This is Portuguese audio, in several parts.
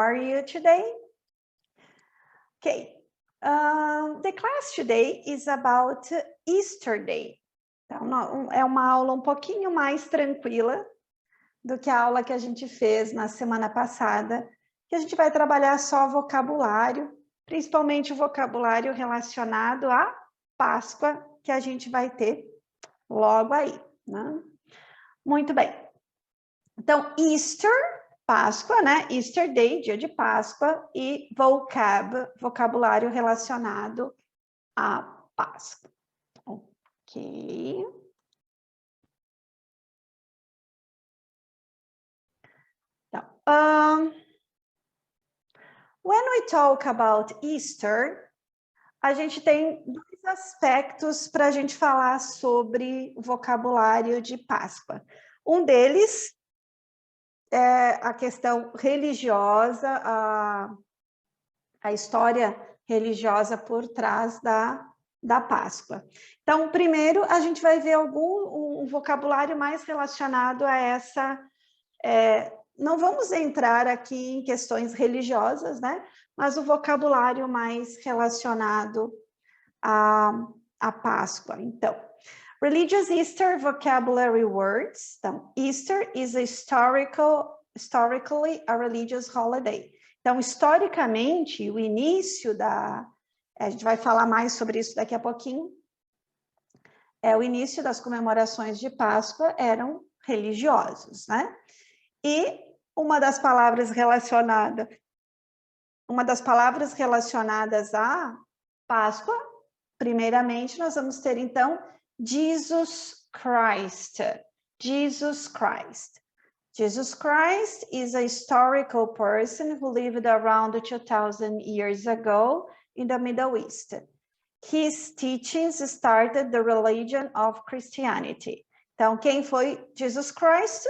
are you today? Okay, the class today is about Easter Day. Então, é uma aula um pouquinho mais tranquila do que a aula que a gente fez na semana passada, que a gente vai trabalhar só vocabulário, principalmente o vocabulário relacionado à Páscoa, que a gente vai ter logo aí, né? Muito bem. Então, Easter, Páscoa, né? Easter Day, dia de Páscoa, e vocabulário relacionado à Páscoa. Ok. Então, when we talk about Easter, a gente tem dois aspectos para a gente falar sobre o vocabulário de Páscoa. Um deles é a questão religiosa, a história religiosa por trás da Páscoa. Então, primeiro, a gente vai ver um vocabulário mais relacionado a essa... não vamos entrar aqui em questões religiosas, né? Mas o vocabulário mais relacionado à Páscoa. Então, religious Easter vocabulary words. Então, Easter is historically a religious holiday. Então, historicamente, o início a gente vai falar mais sobre isso daqui a pouquinho. O início das comemorações de Páscoa eram religiosos, né? E uma das palavras relacionadas à Páscoa, primeiramente, nós vamos ter, então, Jesus Christ. Jesus Christ. Jesus Christ is a historical person who lived around 2,000 years ago in the Middle East. His teachings started the religion of Christianity. Então, quem foi Jesus Christ?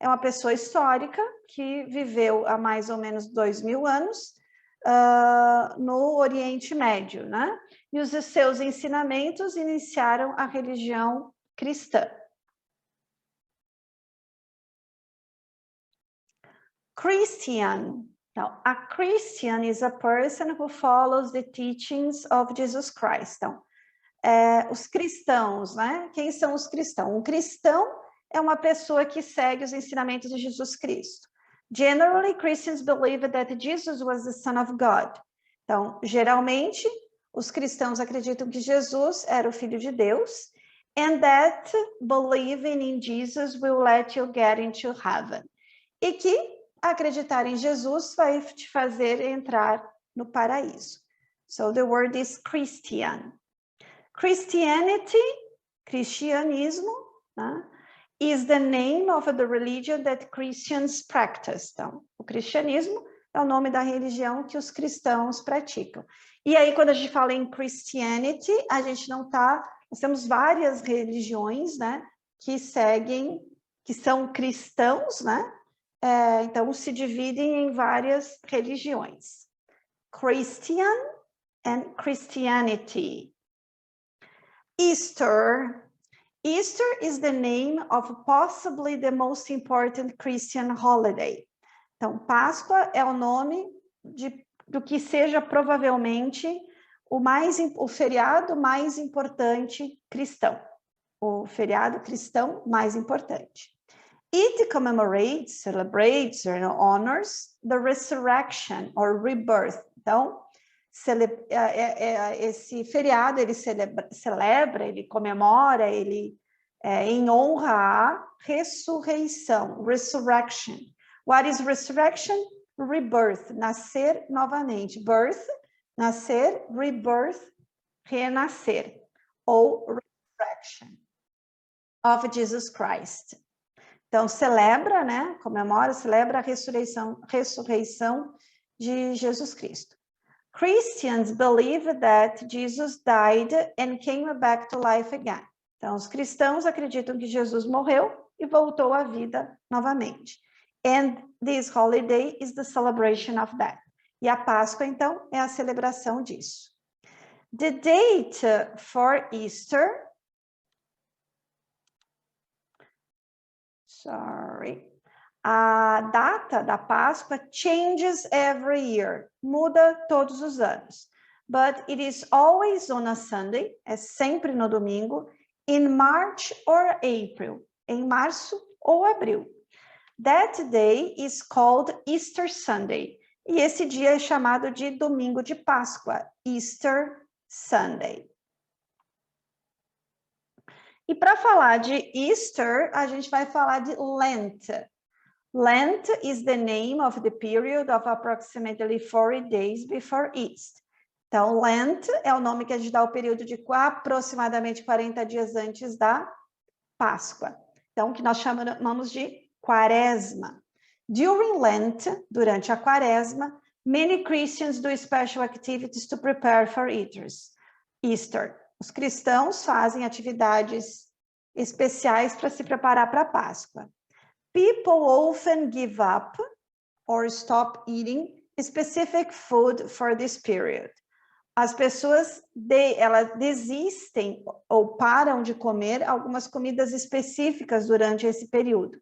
É uma pessoa histórica que viveu há mais ou menos 2.000 anos no Oriente Médio, né? E os seus ensinamentos iniciaram a religião cristã. Christian. Então, a Christian is a person who follows the teachings of Jesus Christ. Então, os cristãos, né? Quem são os cristãos? Um cristão é uma pessoa que segue os ensinamentos de Jesus Cristo. Generally, Christians believe that Jesus was the Son of God. Então, geralmente, os cristãos acreditam que Jesus era o Filho de Deus, and that believing in Jesus will let you get into heaven. E que acreditar em Jesus vai te fazer entrar no paraíso. So, the word is Christian. Christianity, cristianismo, né? Is the name of the religion that Christians practice. Então, o cristianismo é o nome da religião que os cristãos praticam. E aí, quando a gente fala em Christianity, a gente nós temos várias religiões, né, que são cristãos, né? Então, se dividem em várias religiões. Christian and Christianity. Easter. Easter is the name of possibly the most important Christian holiday. Então, Páscoa é o nome do que seja provavelmente o feriado mais importante cristão. O feriado cristão mais importante. It commemorates, celebrates, or honors the resurrection or rebirth. Então, esse feriado ele celebra, ele comemora, ele em honra à ressurreição, resurrection. What is resurrection? Rebirth, nascer novamente. Birth, nascer, rebirth, renascer, ou resurrection of Jesus Christ. Então, celebra, né? Comemora, celebra a ressurreição de Jesus Cristo. Christians believe that Jesus died and came back to life again. Então, os cristãos acreditam que Jesus morreu e voltou à vida novamente. And this holiday is the celebration of that. E a Páscoa, então, é a celebração disso. The date for Easter... A data da Páscoa changes every year, muda todos os anos. But it is always on a Sunday, é sempre no domingo, in March or April, em março ou abril. That day is called Easter Sunday. E esse dia é chamado de domingo de Páscoa, Easter Sunday. E para falar de Easter, a gente vai falar de Lent. Lent is the name of the period of approximately 40 days before Easter. Então, Lent é o nome que a gente dá ao período de aproximadamente 40 dias antes da Páscoa. Então, que nós chamamos de Quaresma. During Lent, durante a Quaresma, many Christians do special activities to prepare for Easter. Os cristãos fazem atividades especiais para se preparar para a Páscoa. People often give up or stop eating specific food for this period. As pessoas elas desistem ou param de comer algumas comidas específicas durante esse período.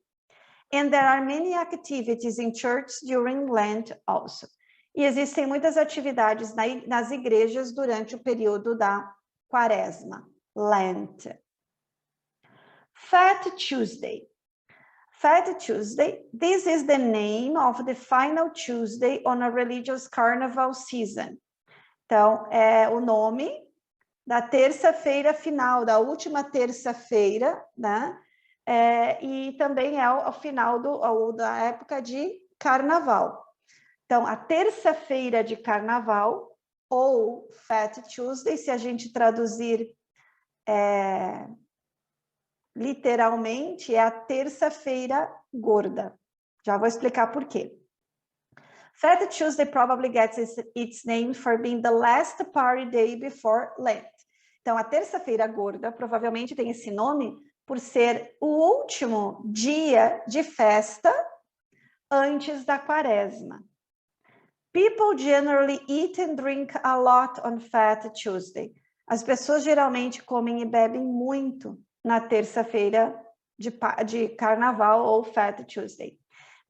And there are many activities in church during Lent also. E existem muitas atividades nas igrejas durante o período da Quaresma, Lent. Fat Tuesday. Fat Tuesday, this is the name of the final Tuesday on a religious carnival season. Então, é o nome da terça-feira final, da última terça-feira, né? E também é o final da época de carnaval. Então, a terça-feira de carnaval, ou Fat Tuesday, se a gente traduzir literalmente, é a terça-feira gorda. Já vou explicar por quê. Fat Tuesday probably gets its name for being the last party day before Lent. Então, a terça-feira gorda provavelmente tem esse nome por ser o último dia de festa antes da Quaresma. People generally eat and drink a lot on Fat Tuesday. As pessoas geralmente comem e bebem muito na terça-feira de carnaval ou Fat Tuesday.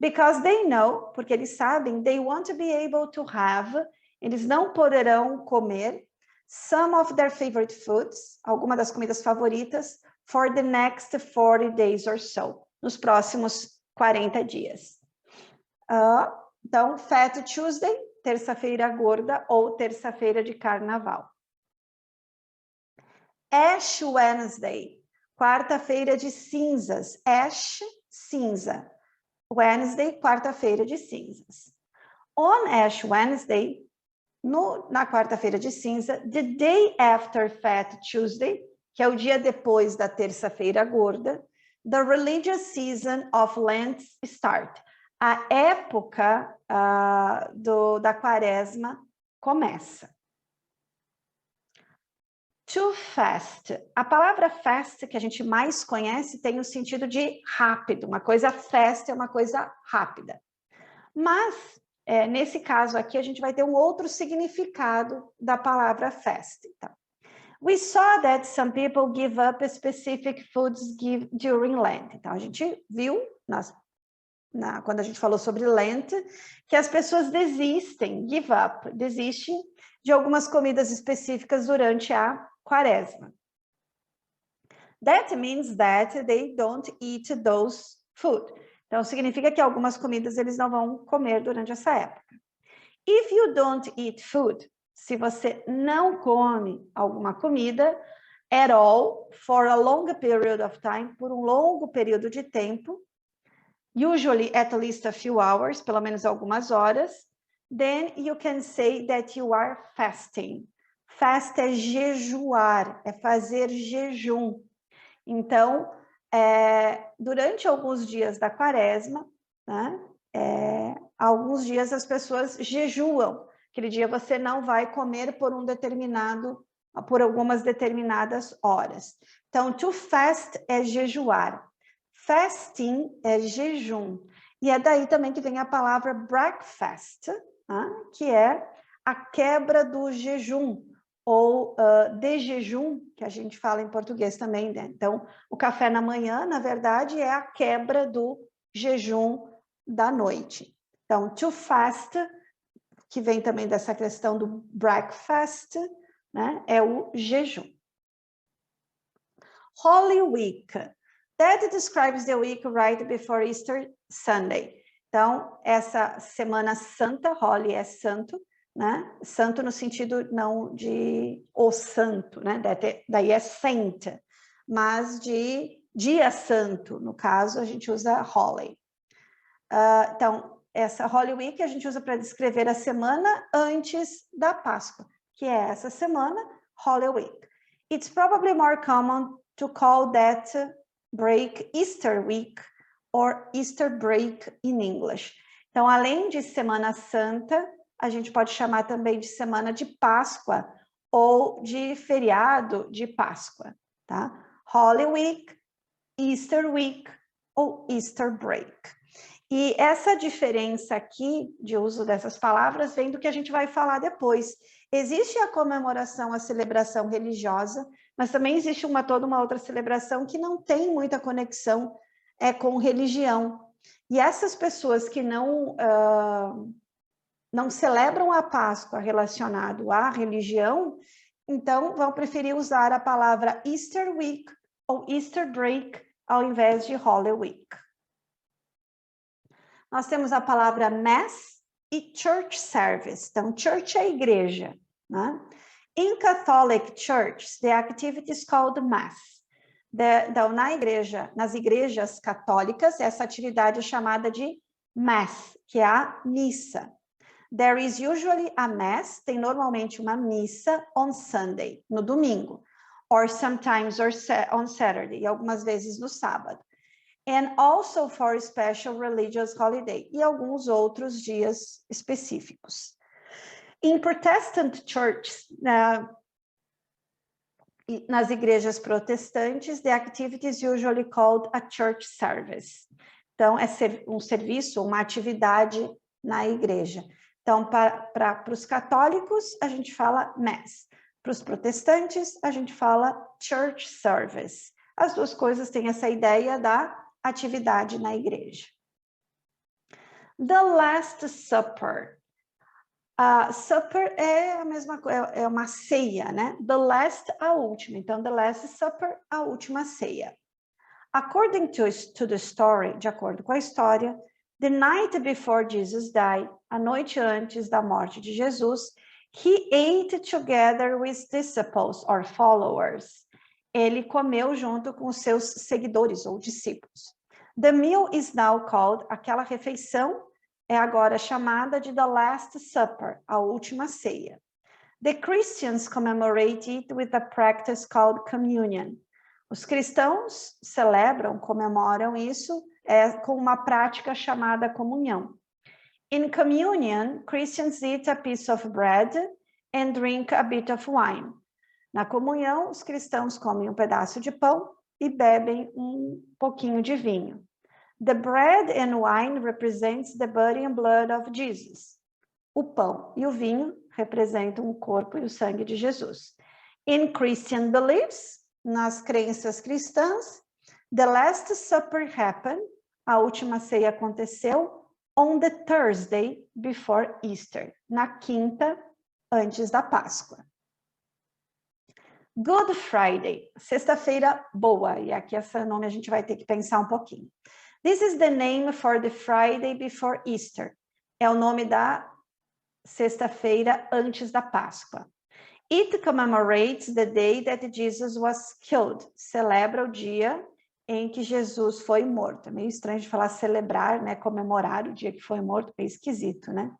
Because they know, porque eles sabem, they want to be able to have, eles não poderão comer some of their favorite foods, alguma das comidas favoritas, for the next 40 days or so, nos próximos 40 dias. Então, Fat Tuesday, terça-feira gorda ou terça-feira de carnaval. Ash Wednesday, quarta-feira de cinzas. Ash, cinza. Wednesday, quarta-feira de cinzas. On Ash Wednesday, na quarta-feira de cinza, the day after Fat Tuesday, que é o dia depois da terça-feira gorda, the religious season of Lent start. A época da Quaresma começa. To fast. A palavra fast, que a gente mais conhece, tem o sentido de rápido. Uma coisa fast é uma coisa rápida. Mas, nesse caso aqui, a gente vai ter um outro significado da palavra fast. Então, we saw that some people give up specific foods during Lent. Então, a gente viu, quando a gente falou sobre Lent, que as pessoas desistem de algumas comidas específicas durante a Quaresma. That means that they don't eat those food. Então, significa que algumas comidas eles não vão comer durante essa época. If you don't eat food, se você não come alguma comida, at all, for a long period of time, por um longo período de tempo, usually at least a few hours, pelo menos algumas horas, then you can say that you are fasting. Fast é jejuar, é fazer jejum. Então, durante alguns dias da Quaresma, né, alguns dias as pessoas jejuam. Aquele dia você não vai comer por algumas determinadas horas. Então, to fast é jejuar. Fasting é jejum. E é daí também que vem a palavra breakfast, né, que é a quebra do jejum, ou de jejum, que a gente fala em português também, né? Então, o café na manhã, na verdade, é a quebra do jejum da noite. Então, to fast, que vem também dessa questão do breakfast, né? É o jejum. Holy Week. That describes the week right before Easter Sunday. Então, essa Semana Santa, Holy é santo, né? Santo no sentido não de o santo, né? Daí é saint, mas de dia santo, no caso, a gente usa Holy. Então, essa Holy Week a gente usa para descrever a semana antes da Páscoa, que é essa semana, Holy Week. It's probably more common to call that break Easter Week or Easter break in English. Então, além de Semana Santa, a gente pode chamar também de Semana de Páscoa ou de feriado de Páscoa, tá? Holy Week, Easter Week ou Easter break. E essa diferença aqui de uso dessas palavras vem do que a gente vai falar depois. Existe a comemoração, a celebração religiosa, mas também existe toda uma outra celebração que não tem muita conexão com religião. E essas pessoas que não celebram a Páscoa relacionado à religião, então vão preferir usar a palavra Easter Week ou Easter Break ao invés de Holy Week. Nós temos a palavra Mass e Church Service. Então, Church é igreja, né? In Catholic Church, the activity is called Mass. Então, nas igrejas católicas, essa atividade é chamada de Mass, que é a missa. There is usually a Mass, tem normalmente uma missa on Sunday, no domingo, or sometimes on Saturday, e algumas vezes no sábado. And also for special religious holiday, e alguns outros dias específicos. In Protestant churches, nas igrejas protestantes, the activity is usually called a church service. Então, é um serviço, uma atividade na igreja. Então, para os católicos, a gente fala Mass. Para os protestantes, a gente fala Church Service. As duas coisas têm essa ideia da atividade na igreja. The Last Supper. Supper é a mesma coisa, é uma ceia, né? The last, a última. Então, the Last Supper, a última ceia. According to the story, de acordo com a história, the night before Jesus died, a noite antes da morte de Jesus, he ate together with disciples or followers. Ele comeu junto com os seus seguidores ou discípulos. The meal is now called, aquela refeição é agora chamada de the Last Supper, a última ceia. The Christians commemorate it with a practice called communion. Os cristãos comemoram isso com uma prática chamada comunhão. In communion, Christians eat a piece of bread and drink a bit of wine. Na comunhão, os cristãos comem um pedaço de pão e bebem um pouquinho de vinho. The bread and wine represents the body and blood of Jesus. O pão e o vinho representam o corpo e o sangue de Jesus. In Christian beliefs, nas crenças cristãs, the Last Supper happened, a última ceia aconteceu, on the Thursday before Easter, na quinta antes da Páscoa. Good Friday, sexta-feira boa, e aqui esse nome a gente vai ter que pensar um pouquinho. This is the name for the Friday before Easter. É o nome da sexta-feira antes da Páscoa. It commemorates the day that Jesus was killed. Celebra o dia em que Jesus foi morto. É meio estranho de falar celebrar, né? Comemorar o dia que foi morto, é esquisito, né?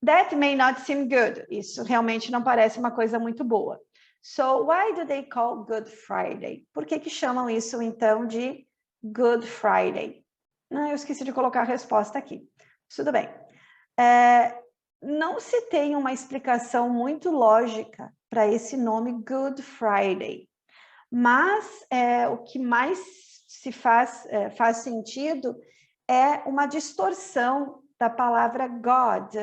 That may not seem good. Isso realmente não parece uma coisa muito boa. So, why do they call Good Friday? Por que chamam isso, então, de Good Friday? Eu esqueci de colocar a resposta aqui. Tudo bem. Não se tem uma explicação muito lógica para esse nome Good Friday. Mas o que mais se faz sentido é uma distorção da palavra God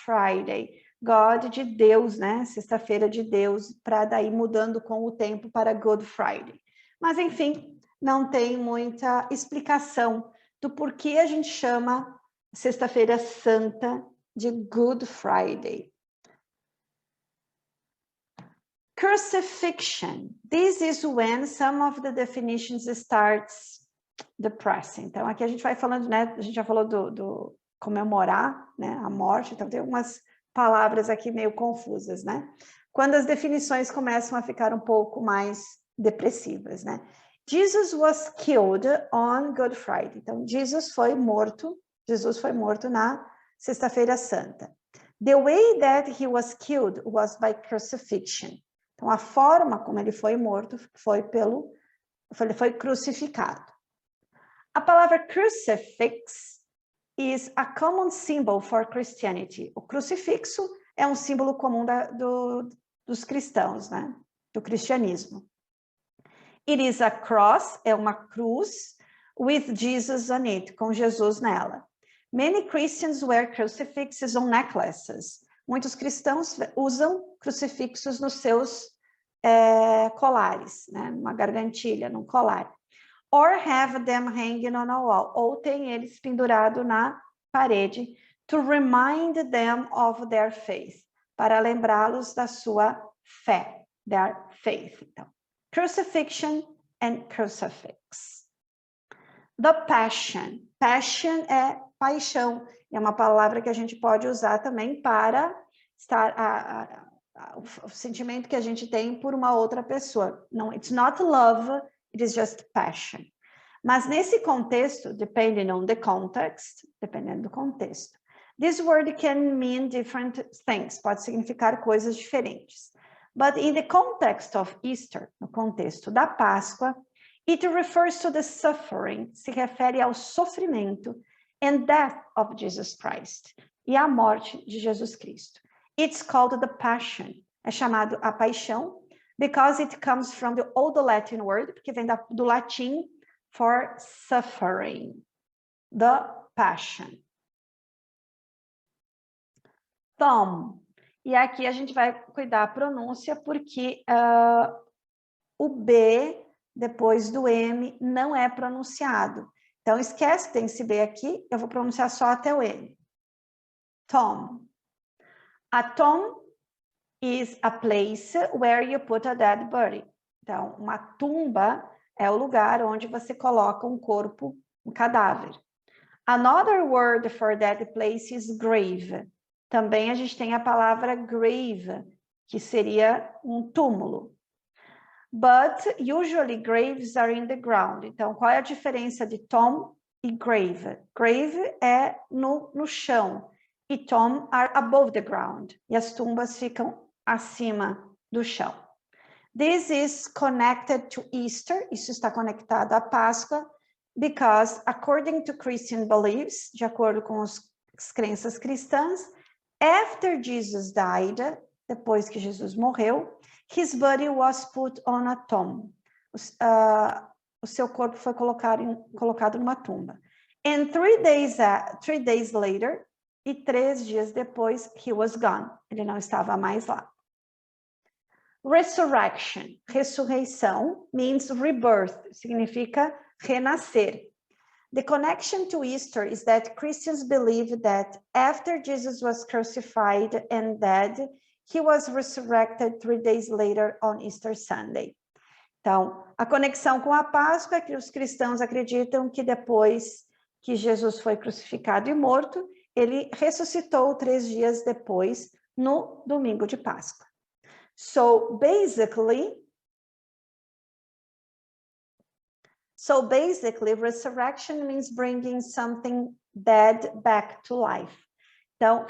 Friday. God de Deus, né? Sexta-feira de Deus, para daí mudando com o tempo para Good Friday. Mas, enfim, não tem muita explicação do porquê a gente chama Sexta-feira Santa de Good Friday. Crucifixion. This is when some of the definitions starts depressing. Então, aqui a gente vai falando, né? A gente já falou do comemorar, né? A morte. Então, tem umas palavras aqui meio confusas, né? Quando as definições começam a ficar um pouco mais depressivas, né? Jesus was killed on Good Friday. Então, Jesus foi morto na Sexta-feira Santa. The way that he was killed was by crucifixion. Então, a forma como ele foi morto ele foi crucificado. A palavra crucifix is a common symbol for Christianity. O crucifixo é um símbolo comum dos cristãos, né? Do cristianismo. It is a cross, é uma cruz, with Jesus on it, com Jesus nela. Many Christians wear crucifixes on necklaces. Muitos cristãos usam crucifixos nos seus colares, né? Numa gargantilha, num colar. Or have them hanging on a wall. Ou tem eles pendurado na parede, to remind them of their faith. Para lembrá-los da sua fé, their faith. Então, crucifixion and crucifix. The passion. Passion é paixão. É uma palavra que a gente pode usar também para estar o sentimento que a gente tem por uma outra pessoa. Não, it's not love, it is just passion. Mas nesse contexto, dependendo do contexto, this word can mean different things, pode significar coisas diferentes. But in the context of Easter, no contexto da Páscoa, it refers to the suffering, se refere ao sofrimento and death of Jesus Christ, e à morte de Jesus Cristo. It's called the Passion, é chamado a paixão, because it comes from the Old Latin word, porque vem do latim for suffering, the Passion. Thumb. E aqui a gente vai cuidar a pronúncia, porque o B, depois do M, não é pronunciado. Então, esquece que tem esse B aqui, eu vou pronunciar só até o M. Tomb. A tomb is a place where you put a dead body. Então, uma tumba é o lugar onde você coloca um corpo, um cadáver. Another word for that place is grave. Também a gente tem a palavra grave, que seria um túmulo. But usually graves are in the ground. Então, qual é a diferença de tomb e grave? Grave é no chão e tomb are above the ground. E as tumbas ficam acima do chão. This is connected to Easter. Isso está conectado à Páscoa, because according to Christian beliefs, de acordo com as crenças cristãs, after Jesus died, depois que Jesus morreu, his body was put on a tomb. O seu corpo foi colocado numa tumba. And 3 days later, e 3 dias depois, he was gone. Ele não estava mais lá. Resurrection, ressurreição, means rebirth, significa renascer. The connection to Easter is that Christians believe that after Jesus was crucified and dead, he was resurrected 3 days later on Easter Sunday. Então, a conexão com a Páscoa é que os cristãos acreditam que depois que Jesus foi crucificado e morto, ele ressuscitou 3 dias depois, no domingo de Páscoa. So basically, resurrection means bringing something dead back to life. Então,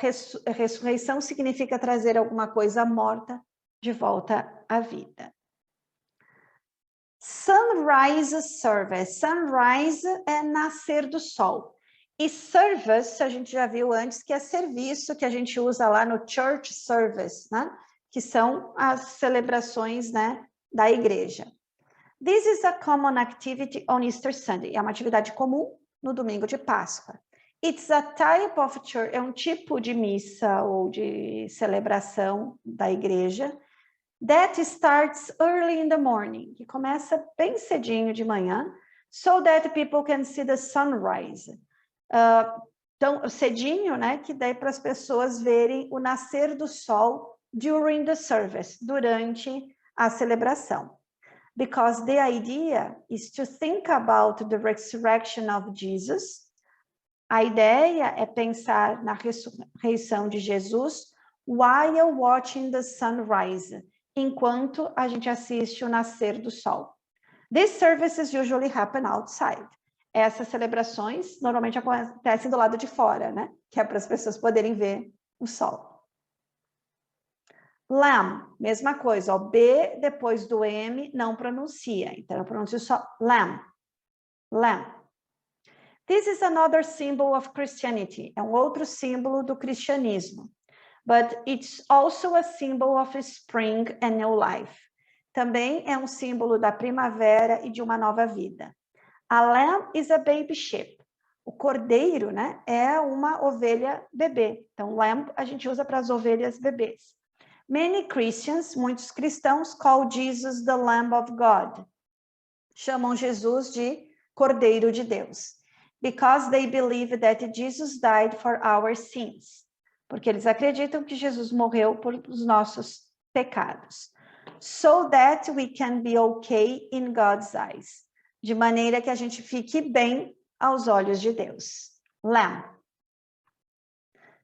ressurreição significa trazer alguma coisa morta de volta à vida. Sunrise service. Sunrise é nascer do sol. E service, a gente já viu antes, que é serviço que a gente usa lá no church service, né? Que são as celebrações, né, da igreja. This is a common activity on Easter Sunday. É uma atividade comum no domingo de Páscoa. It's a type of church, é um tipo de missa ou de celebração da igreja that starts early in the morning, que começa bem cedinho de manhã, so that people can see the sunrise. Então, cedinho, né, que daí para as pessoas verem o nascer do sol during the service, durante a celebração. Because the idea is to think about the resurrection of Jesus. A ideia é pensar na ressurreição de Jesus while watching the sunrise, enquanto a gente assiste o nascer do sol. These services usually happen outside. Essas celebrações normalmente acontecem do lado de fora, né? Que é para as pessoas poderem ver o sol. Lamb, mesma coisa, ó, B depois do M não pronuncia, então eu pronuncio só lamb. Lamb. This is another symbol of Christianity, é um outro símbolo do cristianismo. But it's also a symbol of spring and new life. Também é um símbolo da primavera e de uma nova vida. A lamb is a baby sheep. O cordeiro, né, é uma ovelha bebê. Então, lamb a gente usa para as ovelhas bebês. Many Christians, muitos cristãos, call Jesus the Lamb of God. Chamam Jesus de Cordeiro de Deus. Because they believe that Jesus died for our sins. Porque eles acreditam que Jesus morreu por os nossos pecados. So that we can be okay in God's eyes. De maneira que a gente fique bem aos olhos de Deus. Lamb.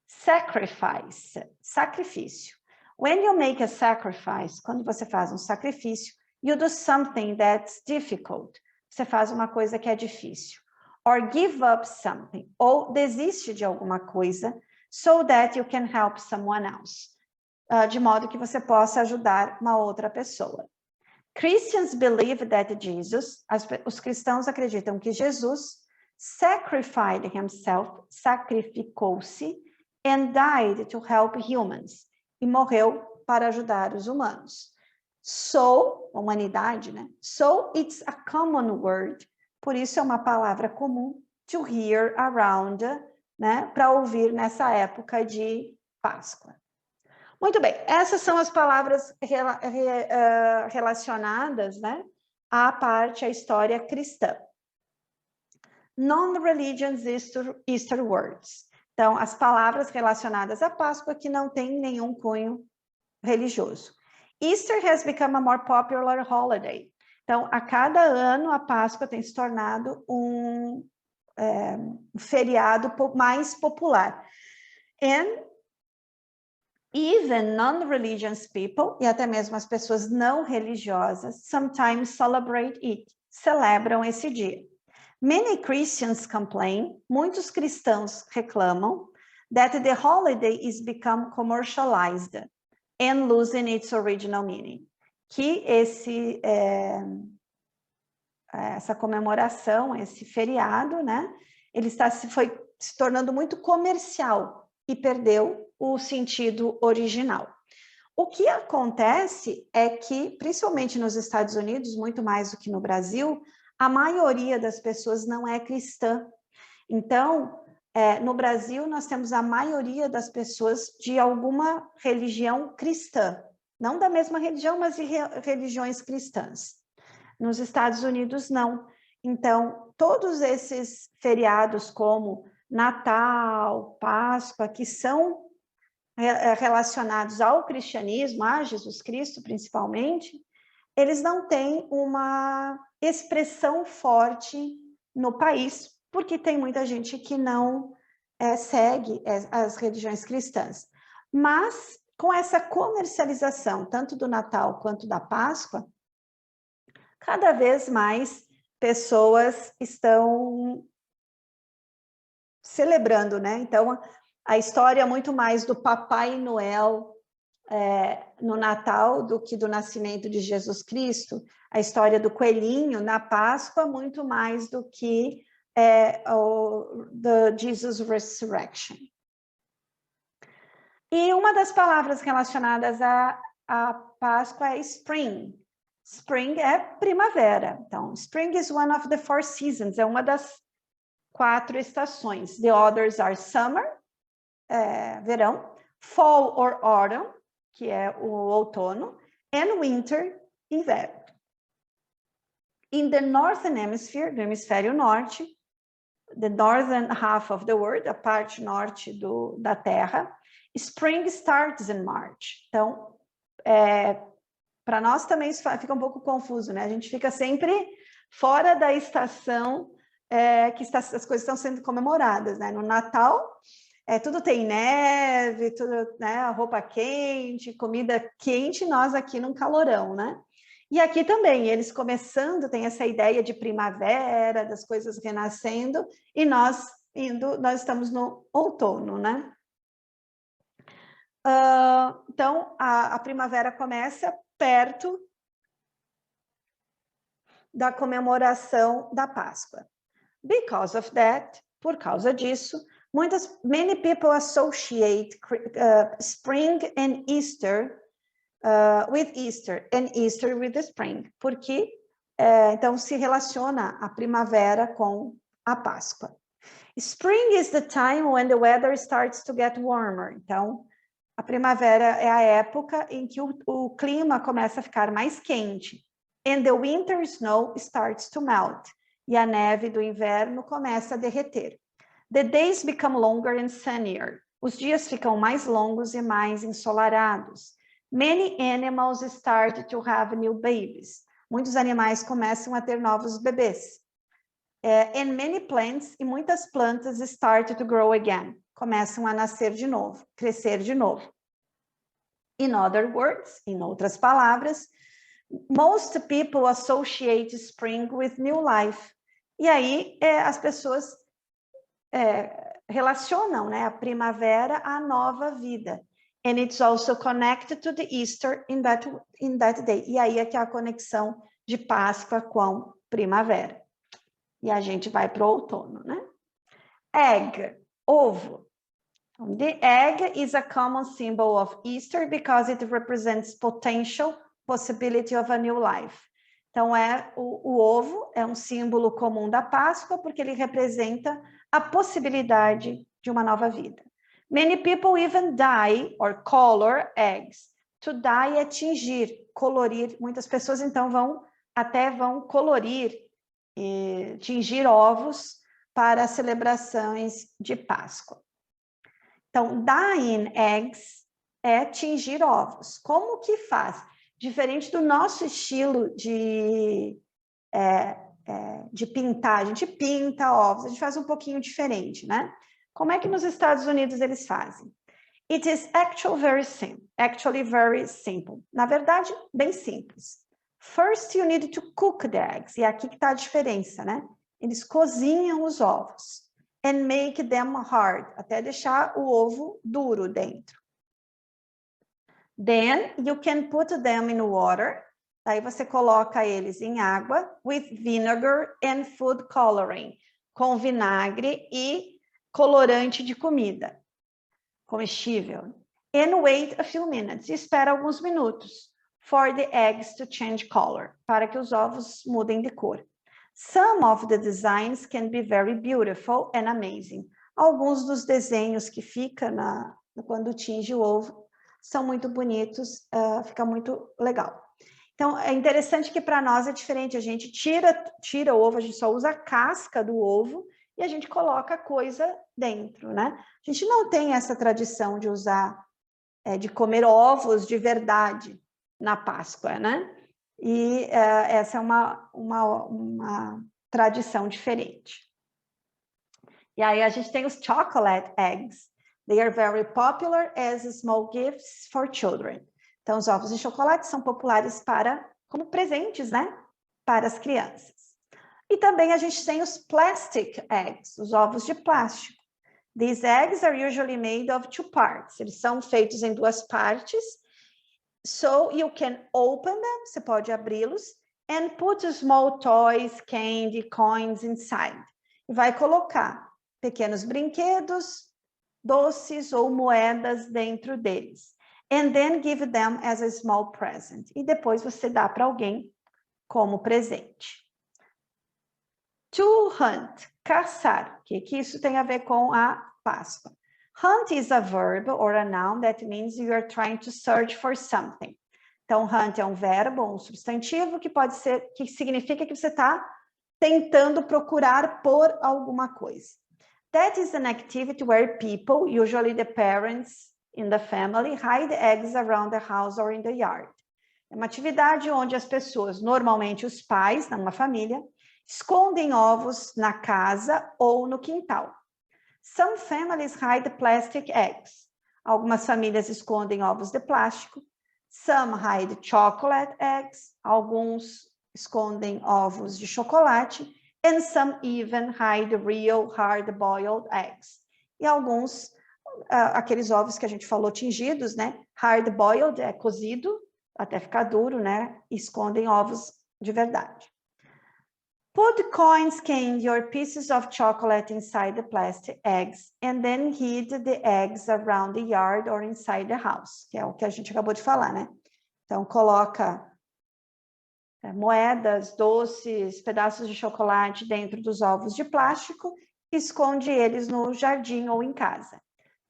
Sacrifice. Sacrifício. When you make a sacrifice, quando você faz um sacrifício, you do something that's difficult. Você faz uma coisa que é difícil. Or give up something. Ou desiste de alguma coisa, so that you can help someone else. De modo que você possa ajudar uma outra pessoa. Christians believe that Jesus, os cristãos acreditam que Jesus sacrificed himself, sacrificou-se, and died to help humans. E morreu para ajudar os humanos. So, a humanidade, né? So, it's a common word. Por isso é uma palavra comum to hear around, né? Para ouvir nessa época de Páscoa. Muito bem, essas são as palavras relacionadas, né? À parte, à história cristã. Non-religious Easter words. Então, as palavras relacionadas à Páscoa que não têm nenhum cunho religioso. Easter has become a more popular holiday. Então, a cada ano, a Páscoa tem se tornado um feriado mais popular. And even non-religious people, e até mesmo as pessoas não religiosas, sometimes celebrate it, celebram esse dia. Many Christians complain, muitos cristãos reclamam, that the holiday is become commercialized and losing its original meaning. Que essa comemoração, esse feriado, né, ele foi se tornando muito comercial e perdeu o sentido original. O que acontece é que, principalmente nos Estados Unidos, muito mais do que no Brasil, a maioria das pessoas não é cristã. Então, no Brasil, nós temos a maioria das pessoas de alguma religião cristã. Não da mesma religião, mas de religiões cristãs. Nos Estados Unidos, não. Então, todos esses feriados como Natal, Páscoa, que são relacionados ao cristianismo, a Jesus Cristo principalmente, eles não têm uma expressão forte no país, porque tem muita gente que não segue as religiões cristãs. Mas, com essa comercialização, tanto do Natal quanto da Páscoa, cada vez mais pessoas estão celebrando, né? Então, a história é muito mais do Papai Noel no Natal do que do nascimento de Jesus Cristo. A história do coelhinho na Páscoa, muito mais do que the Jesus Resurrection. E uma das palavras relacionadas à Páscoa é spring. Spring é primavera. Então, spring is one of the 4 seasons, é uma das 4 estações. The others are summer, verão, fall or autumn, que é o outono, and winter, inverno. In the northern hemisphere, no hemisfério norte, the northern half of the world, a parte norte da Terra, spring starts in March. Então, para nós também isso fica um pouco confuso, né? A gente fica sempre fora da estação que as coisas estão sendo comemoradas, né? No Natal, tudo tem neve, tudo, né? Roupa quente, comida quente, nós aqui num calorão, né? E aqui também, eles começando, tem essa ideia de primavera, das coisas renascendo, e nós estamos no outono, né? Então, a primavera começa perto da comemoração da Páscoa. Because of that, por causa disso, many people associate spring and Easter with Easter and Easter with the spring, porque então se relaciona a primavera com a Páscoa. Spring is the time when the weather starts to get warmer. Então, a primavera é a época em que o clima começa a ficar mais quente. And the winter snow starts to melt. E a neve do inverno começa a derreter. The days become longer and sunnier. Os dias ficam mais longos e mais ensolarados. Many animals start to have new babies. Muitos animais começam a ter novos bebês. And many plants, e muitas plantas start to grow again. Começam a nascer de novo, crescer de novo. In other words, em outras palavras, most people associate spring with new life. E aí as pessoas relacionam, né, a primavera à nova vida. And it's also connected to the Easter in that day. E aí é que é a conexão de Páscoa com primavera. E a gente vai para o outono, né? Egg, ovo. The egg is a common symbol of Easter because it represents potential possibility of a new life. Então, o ovo é um símbolo comum da Páscoa porque ele representa a possibilidade de uma nova vida. Many people even dye or color eggs. To dye é tingir, colorir. Muitas pessoas, então, vão colorir e tingir ovos para celebrações de Páscoa. Então, dyeing eggs é tingir ovos. Como que faz? Diferente do nosso estilo de pintar, a gente pinta ovos, a gente faz um pouquinho diferente, né? Como é que nos Estados Unidos eles fazem? It is actually very simple. Na verdade, bem simples. First, you need to cook the eggs. E aqui que está a diferença, né? Eles cozinham os ovos. And make them hard, até deixar o ovo duro dentro. Then, you can put them in water. Aí você coloca eles em água with vinegar and food coloring. Com vinagre e colorante de comida. Comestível. And wait a few minutes. E espera alguns minutos. For the eggs to change color. Para que os ovos mudem de cor. Some of the designs can be very beautiful and amazing. Alguns dos desenhos que fica quando tinge o ovo são muito bonitos, fica muito legal. Então, é interessante que para nós é diferente. A gente tira o ovo, a gente só usa a casca do ovo e a gente coloca coisa dentro, né? A gente não tem essa tradição de usar, de comer ovos de verdade na Páscoa, né? E essa é uma tradição diferente. E aí a gente tem os chocolate eggs. They are very popular as small gifts for children. Então, os ovos de chocolate são populares como presentes, né? Para as crianças. E também a gente tem os plastic eggs, os ovos de plástico. These eggs are usually made of two parts. Eles são feitos em duas partes. So you can open them, você pode abri-los, and put small toys, candy, coins inside. E vai colocar pequenos brinquedos, doces ou moedas dentro deles. And then give them as a small present. E depois você dá para alguém como presente. To hunt, caçar. O que isso tem a ver com a Páscoa? Hunt is a verb or a noun that means you are trying to search for something. Então, hunt é um verbo, um substantivo, que significa que você está tentando procurar por alguma coisa. That is an activity where people, usually the parents in the family, hide eggs around the house or in the yard. É uma atividade onde as pessoas, normalmente os pais, numa família, escondem ovos na casa ou no quintal. Some families hide plastic eggs. Algumas famílias escondem ovos de plástico. Some hide chocolate eggs. Alguns escondem ovos de chocolate. And some even hide real hard-boiled eggs. E alguns, aqueles ovos que a gente falou tingidos, né? Hard-boiled é cozido, até ficar duro, né? Escondem ovos de verdade. Put coins, candy, or pieces of chocolate inside the plastic eggs, and then hide the eggs around the yard or inside the house, que é o que a gente acabou de falar, né? Então, coloca moedas, doces, pedaços de chocolate dentro dos ovos de plástico, esconde eles no jardim ou em casa.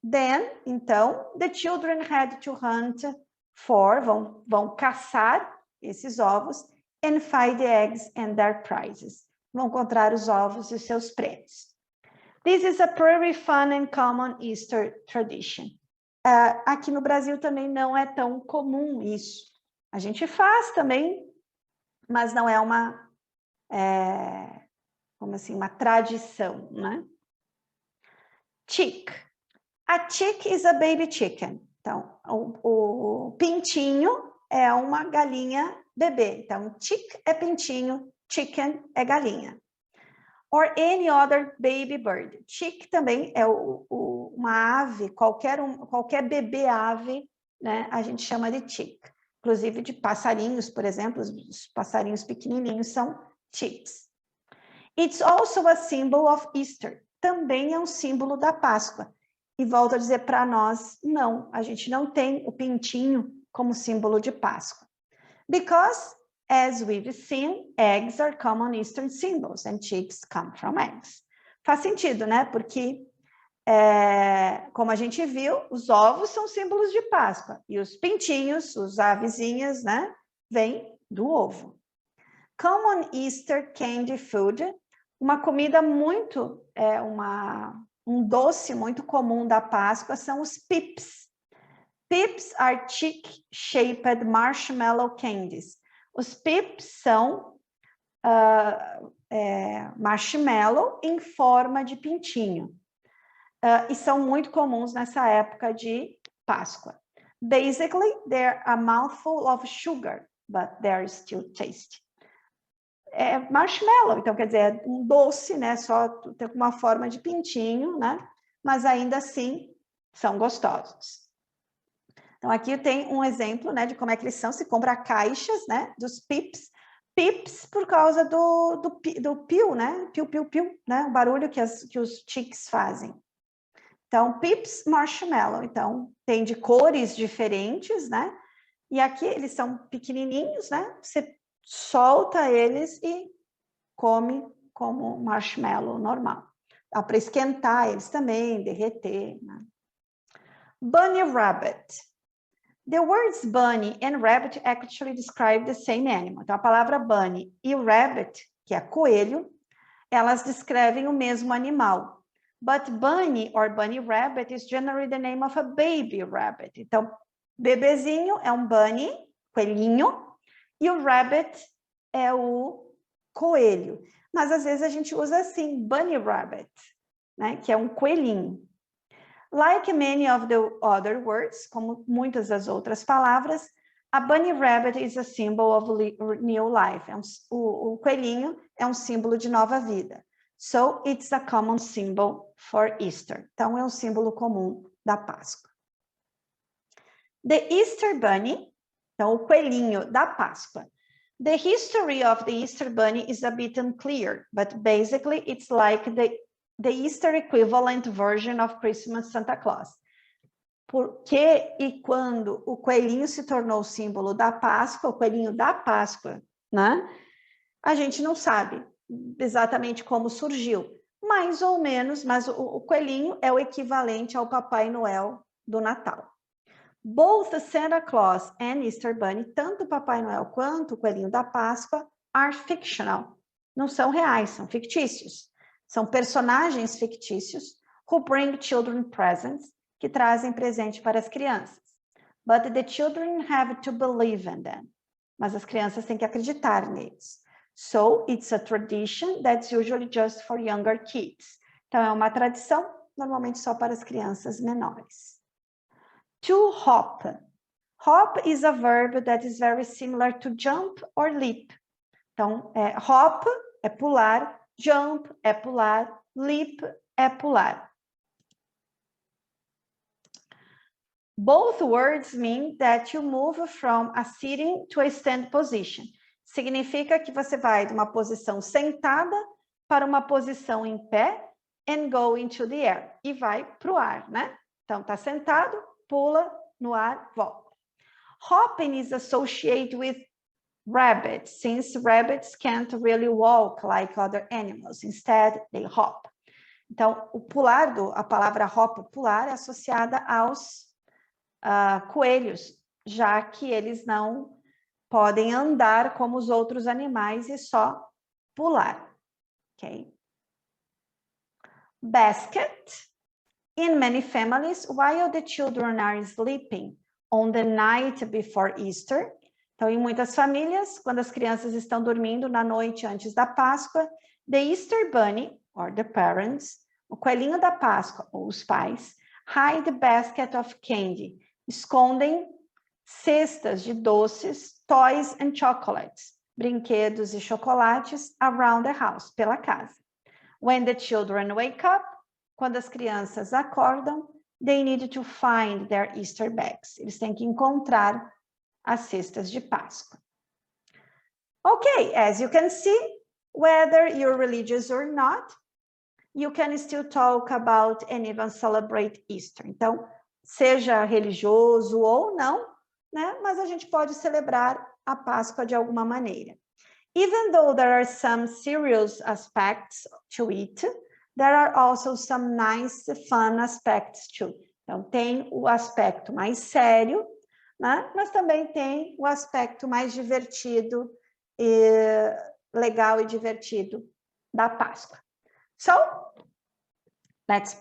Then, então, the children had to hunt for, vão caçar esses ovos, and find the eggs and their prizes. Vão encontrar os ovos e seus prêmios. This is a pretty fun and common Easter tradition. Aqui no Brasil também não é tão comum isso. A gente faz também, mas não é como assim, uma tradição, né? Chick. A chick is a baby chicken. Então, o pintinho é uma galinha bebê. Então, chick é pintinho, chicken é galinha. Or any other baby bird. Chick também é uma ave, qualquer bebê ave, né? A gente chama de chick. Inclusive de passarinhos, por exemplo, os passarinhos pequenininhos são chicks. It's also a symbol of Easter. Também é um símbolo da Páscoa. E volto a dizer para nós, não, a gente não tem o pintinho como símbolo de Páscoa. Because, as we've seen, eggs are common Eastern symbols and chicks come from eggs. Faz sentido, né? Porque, como a gente viu, os ovos são símbolos de Páscoa e os pintinhos, os avezinhas, né? Vêm do ovo. Common Easter candy food, uma comida muito, um doce muito comum da Páscoa são os pips. Pips are chick-shaped marshmallow candies. Os pips são marshmallow em forma de pintinho. E são muito comuns nessa época de Páscoa. Basically, they're a mouthful of sugar, but they're still tasty. É marshmallow, então quer dizer, é um doce, né? Só tem uma forma de pintinho, né? Mas ainda assim são gostosos. Então aqui tem um exemplo, né, de como é que eles são. Se compra caixas, né, dos pips. Pips por causa do piu, né? Piu, piu, piu, né? O barulho que os chicks fazem. Então, pips marshmallow. Então, tem de cores diferentes, né? E aqui eles são pequenininhos, né? Você solta eles e come como marshmallow normal. Dá para esquentar eles também, derreter, né? Bunny rabbit. The words bunny and rabbit actually describe the same animal. Então, a palavra bunny e rabbit, que é coelho, elas descrevem o mesmo animal. But bunny or bunny rabbit is generally the name of a baby rabbit. Então, bebezinho é um bunny, coelhinho, e o rabbit é o coelho. Mas, às vezes, a gente usa assim, bunny rabbit, né? Que é um coelhinho. Like many of the other words, como muitas das outras palavras, a bunny rabbit is a symbol of new life. O coelhinho é um símbolo de nova vida. So, it's a common symbol for Easter. Então, é um símbolo comum da Páscoa. The Easter Bunny, então, o coelhinho da Páscoa. The history of the Easter Bunny is a bit unclear, but basically it's like the Easter equivalent version of Christmas Santa Claus. Por que e quando o coelhinho se tornou símbolo da Páscoa, o coelhinho da Páscoa, né? A gente não sabe exatamente como surgiu, mais ou menos, mas o coelhinho é o equivalente ao Papai Noel do Natal. Both Santa Claus and Easter Bunny, tanto o Papai Noel quanto o Coelhinho da Páscoa, are fictional. Não são reais, são fictícios. São personagens fictícios who bring children presents, que trazem presente para as crianças. But the children have to believe in them. Mas as crianças têm que acreditar neles. So, it's a tradition that's usually just for younger kids. Então, é uma tradição, normalmente só para as crianças menores. To hop. Hop is a verb that is very similar to jump or leap. Então, hop é pular, jump é pular, leap é pular. Both words mean that you move from a sitting to a stand position. Significa que você vai de uma posição sentada para uma posição em pé and go into the air. E vai para o ar, né? Então, tá sentado, pula no ar, volta. Hopping is associated with rabbits, since rabbits can't really walk like other animals. Instead, they hop. Então, o pular, a palavra hop, pular, é associada aos coelhos, já que eles não podem andar como os outros animais e só pular. Okay? Basket. In many families, while the children are sleeping on the night before Easter, então em muitas famílias, quando as crianças estão dormindo na noite antes da Páscoa, the Easter Bunny, or the parents, o coelhinho da Páscoa, ou os pais, hide the basket of candy, escondem cestas de doces, toys and chocolates, brinquedos e chocolates around the house, pela casa. When the children wake up, quando as crianças acordam, they need to find their Easter bags. Eles têm que encontrar as cestas de Páscoa. Okay, as you can see, whether you're religious or not, you can still talk about and even celebrate Easter. Então, seja religioso ou não, né? Mas a gente pode celebrar a Páscoa de alguma maneira. Even though there are some serious aspects to it, there are also some nice, fun aspects too. Então, tem o aspecto mais sério, né? Mas também tem o aspecto mais divertido, legal e divertido da Páscoa. So, let's...